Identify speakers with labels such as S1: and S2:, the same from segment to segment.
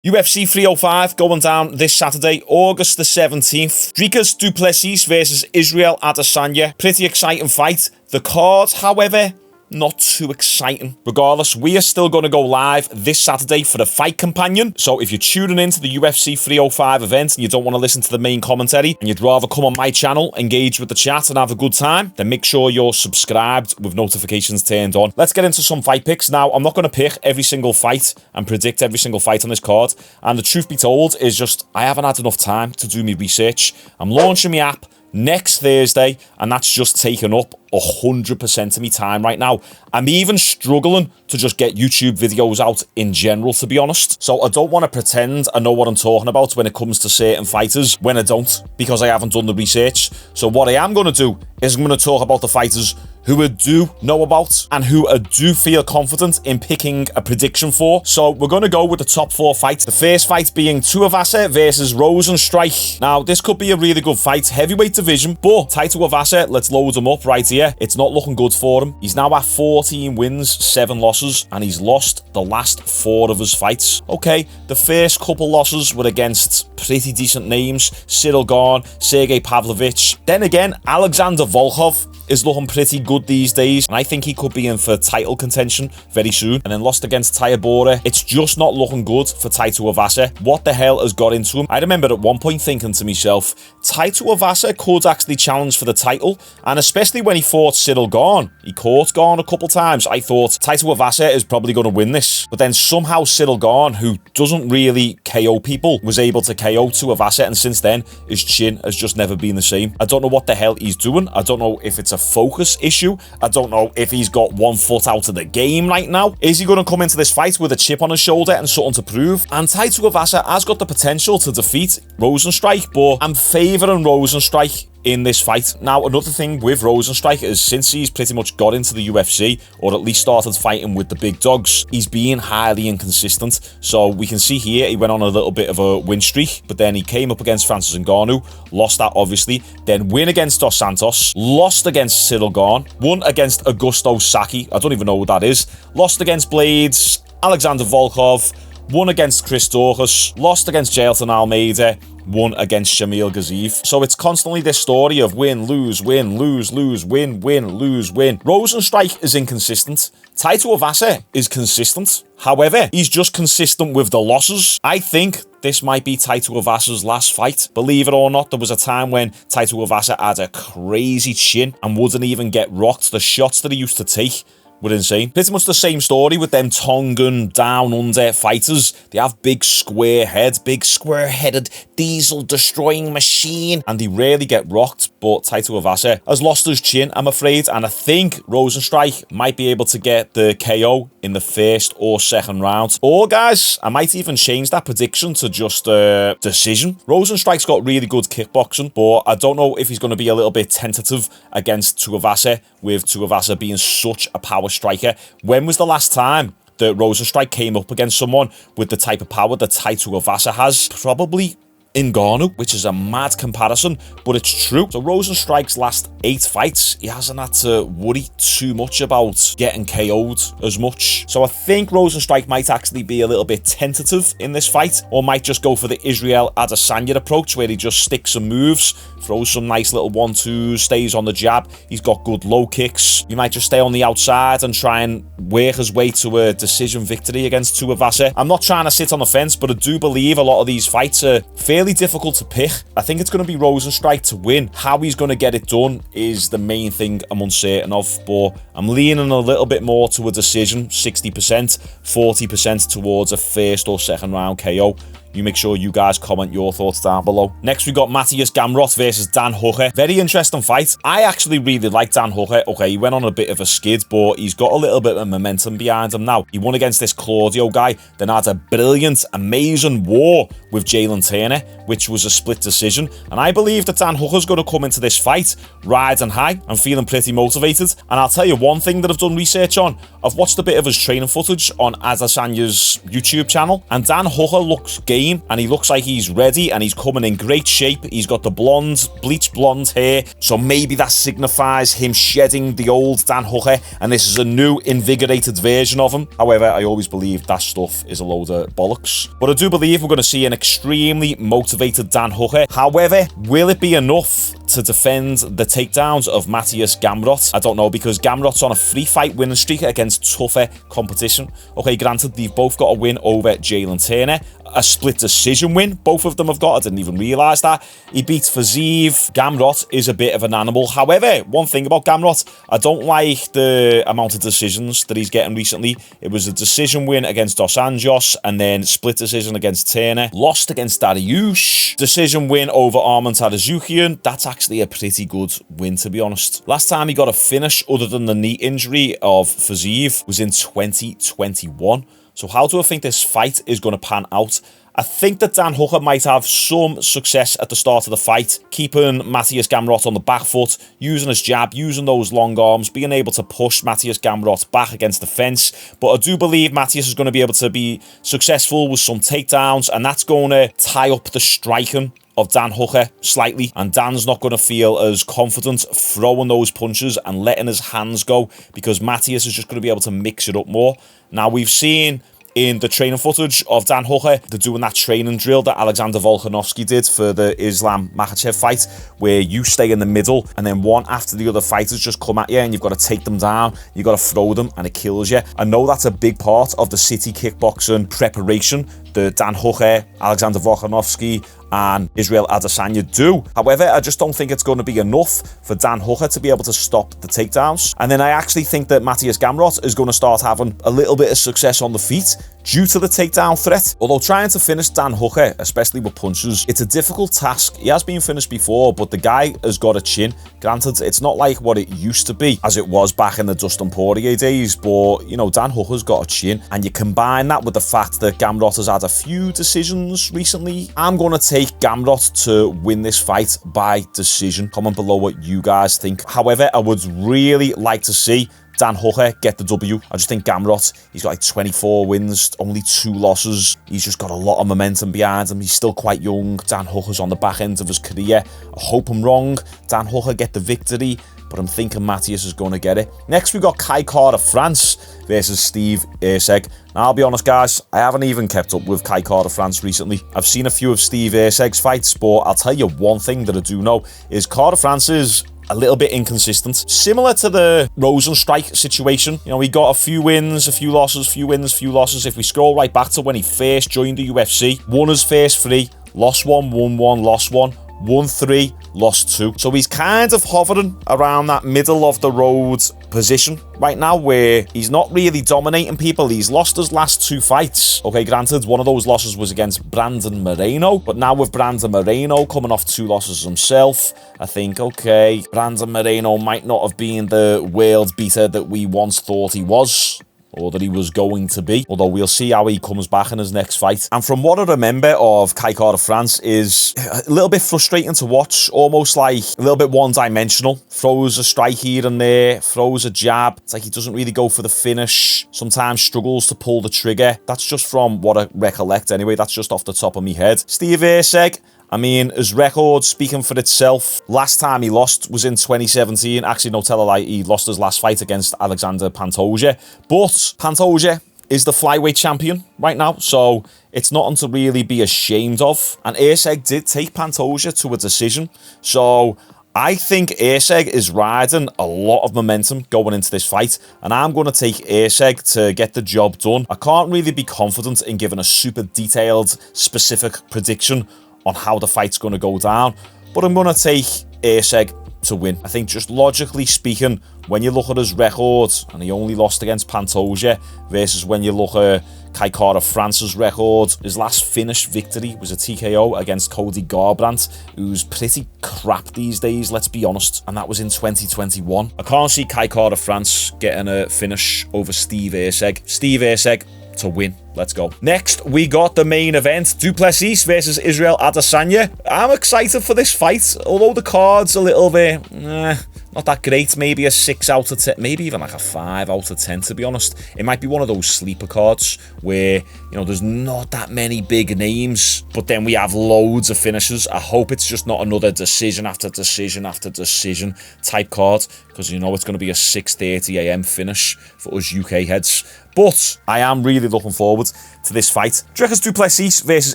S1: UFC 305 going down this Saturday, August the 17th. Dricus Du Plessis versus Israel Adesanya. Pretty exciting fight. The card, however, not too exciting. Regardless, we are still going to go live this Saturday for the fight companion. So if you're tuning into the UFC 305 event and you don't want to listen to the main commentary and you'd rather come on my channel, engage with the chat and have a good time, then make sure you're subscribed with notifications turned on. Let's get into some fight picks. Now, I'm not going to pick every single fight and predict every single fight on this card. And the truth be told is just I haven't had enough time to do my research. I'm launching my app next Thursday, and that's just taken up 100% of my time right now. I'm even struggling to just get YouTube videos out in general, to be honest. So I don't want to pretend I know what I'm talking about when it comes to certain fighters when I don't, because I haven't done the research. So what I am going to do is I'm going to talk about the fighters who I do know about and who I do feel confident in picking a prediction for. So we're going to go with the top 4 fights. The first fight being Tuivasa versus Rozenstruik. Now, this could be a really good fight, heavyweight division, but Tuivasa, let's load him up right here. It's not looking good for him. He's now at 14 wins, 7 losses, and he's lost the last 4 of his fights. Okay, the first couple losses were against pretty decent names. Cyril Gane, Sergey Pavlovich. Then again, Alexander Volkov is looking pretty good these days, and I think he could be in for title contention very soon. And then lost against Tuivasa. It's just not looking good for Tuivasa. What the hell has got into him? I remember at one point thinking to myself, Tuivasa could actually challenge for the title, and especially when he fought Cyril Gane. He caught Gane a couple times. I thought Tuivasa is probably going to win this, but then somehow Cyril Gane, who doesn't really KO people, was able to KO Tuivasa, and since then his chin has just never been the same. I don't know what the hell he's doing. I don't know if it's a focus issue. I don't know if he's got one foot out of the game right now. Is he going to come into this fight with a chip on his shoulder and something to prove? And Tuivasa has got the potential to defeat Rozenstruik, but I'm favouring Rozenstruik in this fight. Now, another thing with Rozenstruik is since he's pretty much got into the UFC, or at least started fighting with the big dogs, he's being highly inconsistent. So we can see here, he went on a little bit of a win streak, but then he came up against Francis Ngannou, lost that obviously, then win against Dos Santos, lost against Cyril Gane, won against Augusto Saki, I don't even know what that is, lost against Blades, Alexander Volkov, won against Chris Daukaus, lost against Jailton Almeida, won against Shamil Gaziev. So it's constantly this story of win, lose, lose, win, lose, win. Rozenstruik is inconsistent. Tuivasa is consistent. However, he's just consistent with the losses. I think this might be Tuivasa's last fight. Believe it or not, there was a time when Tuivasa had a crazy chin and wouldn't even get rocked. The shots that he used to take were insane. Pretty much the same story with them Tongan down under fighters. They have big square heads, big square-headed diesel destroying machine, and they rarely get rocked. But Tuivasa has lost his chin, I'm afraid, and I think Rozenstruik might be able to get the KO in the first or second round. Or guys, I might even change that prediction to just a decision. Rozenstruik's got really good kickboxing, but I don't know if he's going to be a little bit tentative against Tuivasa, with Tuivasa being such a power striker. When was the last time that Rozenstruik came up against someone with the type of power that Tuivasa has? Probably Ngannou, which is a mad comparison, but it's true. So Rozenstruik's last 8 fights, he hasn't had to worry too much about getting KO'd as much. So I think Rozenstruik might actually be a little bit tentative in this fight, or might just go for the Israel Adesanya approach, where he just sticks some moves, throws some nice little 1-2s, stays on the jab. He's got good low kicks. He might just stay on the outside and try and work his way to a decision victory against Tuivasa. I'm not trying to sit on the fence, but I do believe a lot of these fights are fairly difficult to pick. I think it's going to be Rozenstruik to win. How he's going to get it done is the main thing I'm uncertain of, but I'm leaning a little bit more to a decision, 60%, 40% towards a first or second round KO. You make sure you guys comment your thoughts down below. Next, we got Matthias Gamrot versus Dan Hooker. Very interesting fight. I actually really like Dan Hooker. Okay, he went on a bit of a skid, but he's got a little bit of momentum behind him now. He won against this Claudio guy, then had a brilliant, amazing war with Jalen Turner, which was a split decision. And I believe that Dan Hooker's going to come into this fight riding high. I'm feeling pretty motivated. And I'll tell you one thing that I've done research on. I've watched a bit of his training footage on Adesanya's YouTube channel, and Dan Hooker looks game game, and he looks like he's ready, and he's coming in great shape. He's got the bleached blonde hair, so maybe that signifies him shedding the old Dan Hooker, and this is a new, invigorated version of him. However, I always believe that stuff is a load of bollocks. But I do believe we're going to see an extremely motivated Dan Hooker. However, will it be enough to defend the takedowns of Matthias Gamrot? I don't know, because Gamrot's on a 3-fight winning streak against tougher competition. Okay, granted, they've both got a win over Jalen Turner, a split decision win. Both of them have got. I didn't even realise that. He beat Fiziev. Gamrot is a bit of an animal. However, one thing about Gamrot, I don't like the amount of decisions that he's getting recently. It was a decision win against Dos Anjos, and then split decision against Turner. Lost against Dariush. Decision win over Arman Tarazukian. That's actually a pretty good win, to be honest. Last time he got a finish other than the knee injury of Fiziev was in 2021. So how do I think this fight is going to pan out? I think that Dan Hooker might have some success at the start of the fight, keeping Matthias Gamrot on the back foot, using his jab, using those long arms, being able to push Matthias Gamrot back against the fence. But I do believe Matthias is going to be able to be successful with some takedowns, and that's going to tie up the striking of Dan Hooker slightly, and Dan's not going to feel as confident throwing those punches and letting his hands go, because Matthias is just going to be able to mix it up more. Now, we've seen in the training footage of Dan Hooker, they're doing that training drill that Alexander Volkanovski did for the Islam Makhachev fight, where you stay in the middle and then one after the other fighters just come at you and you've got to take them down, you've got to throw them, and it kills you. I know that's a big part of the city kickboxing preparation that Dan Hooker, Alexander Volkanovski, and Israel Adesanya do. However, I just don't think it's going to be enough for Dan Hooker to be able to stop the takedowns. And then I actually think that Matthias Gamrot is going to start having a little bit of success on the feet due to the takedown threat. Although trying to finish Dan Hooker, especially with punches, it's a difficult task. He has been finished before, but the guy has got a chin. Granted, it's not like what it used to be, as it was back in the Dustin Poirier days, but, you know, Dan Hooker's got a chin, and you combine that with the fact that Gamrot has had a few decisions recently. I'm going to take Gamrot to win this fight by decision. Comment below what you guys think. However, I would really like to see Dan Hooker get the W. I just think Gamrot, he's got like 24 wins, only 2 losses. He's just got a lot of momentum behind him. He's still quite young. Dan Hooker's on the back end of his career. I hope I'm wrong. Dan Hooker get the victory, but I'm thinking Matthias is going to get it. Next, we got Kai Carter-France versus Steve Erceg. Now, I'll be honest, guys, I haven't even kept up with Kai Carter-France recently. I've seen a few of Steve Erceg's fights, but I'll tell you one thing that I do know is Carter-France is a little bit inconsistent. Similar to the Rozenstruik situation. You know, he got a few wins, a few losses, few wins, few losses. If we scroll right back to when he first joined the UFC, won his first 3, lost 1, won 1, lost 1, won 3, lost 2. So he's kind of hovering around that middle of the road position right now, where he's not really dominating people. He's lost his last 2 fights. Okay, granted, one of those losses was against Brandon Moreno, but now with Brandon Moreno coming off 2 losses himself, I think, okay, Brandon Moreno might not have been the world beater that we once thought he was, or that he was going to be, although we'll see how he comes back in his next fight. And from what I remember of Kai Carter-France is a little bit frustrating to watch, almost like a little bit one-dimensional. Throws a strike here and there, throws a jab. It's like he doesn't really go for the finish, sometimes struggles to pull the trigger. That's just from what I recollect anyway, that's just off the top of my head. Steve Erceg, I mean, his record speaking for itself. Last time he lost was in 2017. Actually, no, tell a lie, he lost his last fight against Alexander Pantoja. But Pantoja is the flyweight champion right now, so it's nothing to really be ashamed of. And Erceg did take Pantoja to a decision, so I think Erceg is riding a lot of momentum going into this fight, and I'm going to take Erceg to get the job done. I can't really be confident in giving a super detailed, specific prediction on how the fight's going to go down, but I'm going to take Erceg to win. I think just logically speaking, when you look at his record, and he only lost against Pantoja, versus when you look at Kai Carter-France's record, his last finished victory was a TKO against Cody Garbrandt, who's pretty crap these days, let's be honest, and that was in 2021. I can't see Kai Carter-France getting a finish over Steve Erceg. Steve Erceg to win. Let's go. Next, we got the main event, Du Plessis versus Israel Adesanya. I'm excited for this fight, although the card's a little bit, not not that great. Maybe a 6 out of 10, maybe even like a 5 out of 10, to be honest. It might be one of those sleeper cards where, you know, there's not that many big names, but then we have loads of finishers. I hope it's just not another decision after decision after decision type card, because you know it's going to be a 6:30 a.m. finish for us UK heads. But I am really looking forward to this fight. Dricus Du Plessis versus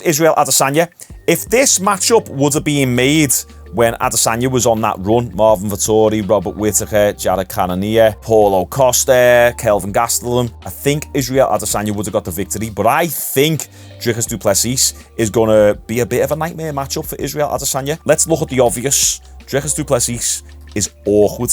S1: Israel Adesanya. If this matchup would have been made when Adesanya was on that run, Marvin Vettori, Robert Whittaker, Jared Cannonier, Paulo Costa, Kelvin Gastelum, I think Israel Adesanya would have got the victory. But I think Dricus Du Plessis is going to be a bit of a nightmare matchup for Israel Adesanya. Let's look at the obvious. Dricus Du Plessis is awkward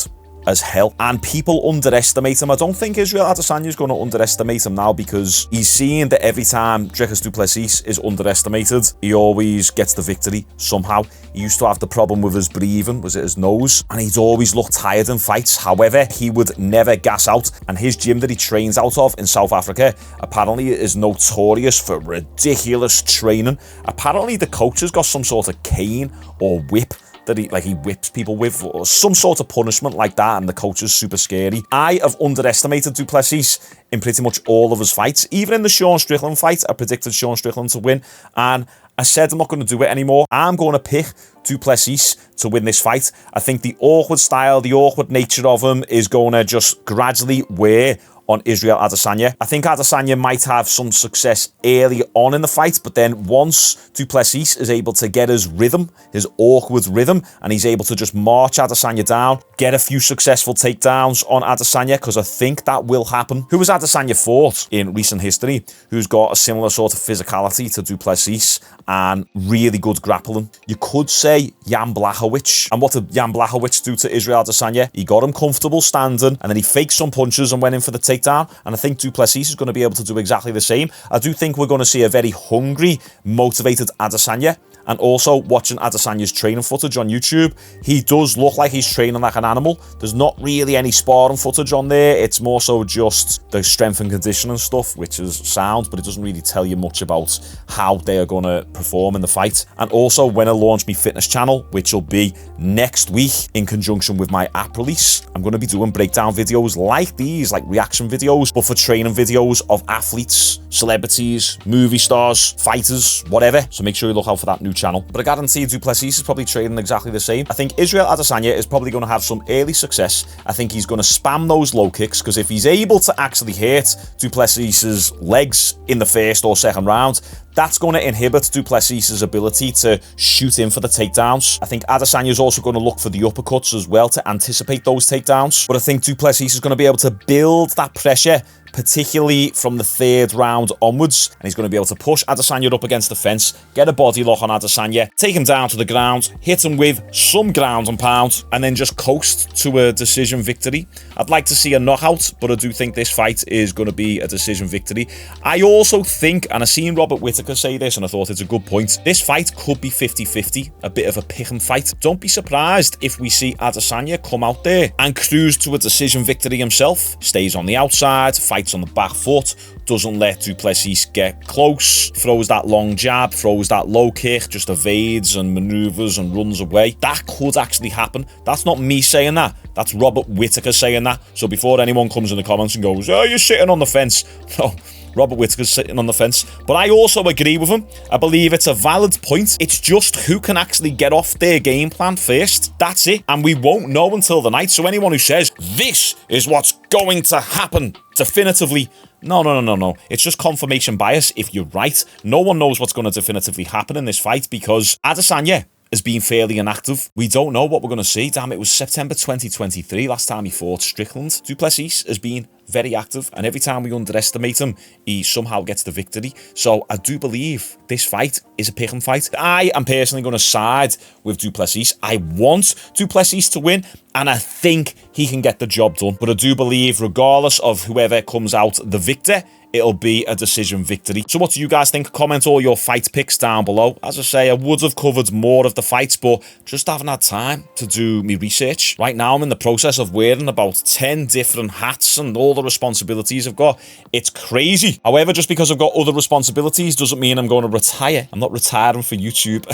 S1: as hell, and people underestimate him. I don't think Israel Adesanya is going to underestimate him now, because he's seen that every time Dricus Du Plessis is underestimated, he always gets the victory somehow. He used to have the problem with his breathing, was it his nose, and he'd always look tired in fights. However, he would never gas out, and his gym that he trains out of in South Africa apparently is notorious for ridiculous training. Apparently the coach has got some sort of cane or whip that he whips people with, or some sort of punishment like that, and the coach is super scary. I have underestimated Du Plessis in pretty much all of his fights. Even in the Sean Strickland fight, I predicted Sean Strickland to win, and I said I'm not going to do it anymore. I'm going to pick Du Plessis to win this fight. I think the awkward style, the awkward nature of him is going to just gradually wear on Israel Adesanya. I think Adesanya might have some success early on in the fight, but then once Du Plessis is able to get his rhythm, his awkward rhythm, and he's able to just march Adesanya down, get a few successful takedowns on Adesanya, because I think that will happen. Who has Adesanya fought in recent history who's got a similar sort of physicality to Du Plessis and really good grappling? You could say Jan Blachowicz. And what did Jan Blachowicz do to Israel Adesanya? He got him comfortable standing, and then he faked some punches and went in for the takedown. And I think Du Plessis is going to be able to do exactly the same. I do think we're going to see a very hungry, motivated Adesanya. And also, watching Adesanya's training footage on YouTube, he does look like he's training like an animal. There's not really any sparring footage on there. It's more so just the strength and conditioning stuff, which is sound, but it doesn't really tell you much about how they are going to perform in the fight. And also, when I launch my fitness channel, which will be next week in conjunction with my app release, I'm going to be doing breakdown videos like these, like reaction videos, but for training videos of athletes, celebrities, movie stars, fighters, whatever. So make sure you look out for that new channel. But I guarantee Du Plessis is probably trading exactly the same. I think Israel Adesanya is probably going to have some early success. I think he's going to spam those low kicks, because if he's able to actually hit Du Plessis' legs in the first or second round, that's going to inhibit Du Plessis' ability to shoot in for the takedowns. I think Adesanya is also going to look for the uppercuts as well to anticipate those takedowns. But I think Du Plessis is going to be able to build that pressure, particularly from the third round onwards, and he's going to be able to push Adesanya up against the fence, get a body lock on Adesanya, take him down to the ground, hit him with some ground and pound, and then just coast to a decision victory. I'd like to see a knockout, but I do think this fight is going to be a decision victory. I also think, and I've seen Robert Whittaker say this, and I thought it's a good point, this fight could be 50-50, a bit of a pick 'em fight. Don't be surprised if we see Adesanya come out there and cruise to a decision victory himself, stays on the outside, fights on the back foot, doesn't let Du Plessis get close, throws that long jab, throws that low kick, just evades and maneuvers and runs away. That could actually happen. That's not me saying that. That's Robert Whittaker saying that. So before anyone comes in the comments and goes, oh, you're sitting on the fence. No, Robert Whittaker's sitting on the fence. But I also agree with him. I believe it's a valid point. It's just who can actually get off their game plan first. That's it. And we won't know until the night. So anyone who says, this is what's going to happen definitively, no. It's just confirmation bias if you're right. No one knows what's going to definitively happen in this fight, because Adesanya has been fairly inactive. We don't know what we're going to see. Damn, it was September 2023 last time he fought Strickland. Du Plessis has been very active, and every time we underestimate him, he somehow gets the victory. So I do believe this fight is a pick 'em fight. I am personally going to side with Du Plessis. I want Du Plessis to win, and I think he can get the job done. But I do believe, regardless of whoever comes out the victor it'll be a decision victory. So what do you guys think? Comment all your fight picks down below. As I say, I would have covered more of the fights, but just haven't had time to do my research. Right now, I'm in the process of wearing about 10 different hats and all the responsibilities I've got. It's crazy. However, just because I've got other responsibilities doesn't mean I'm going to retire. I'm not retiring for YouTube.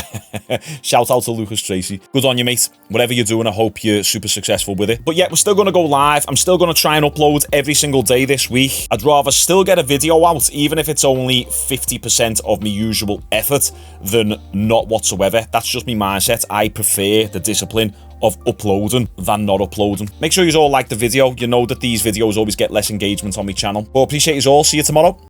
S1: Shout out to Lucas Tracy. Good on you, mate. Whatever you're doing, I hope you're super successful with it. But yeah, we're still going to go live. I'm still going to try and upload every single day this week. I'd rather still get a video out, even if it's only 50% of my usual effort, than not whatsoever. That's just my mindset. I prefer the discipline of uploading than not uploading. Make sure you all like the video. You know that these videos always get less engagement on my channel. But appreciate you all. See you tomorrow.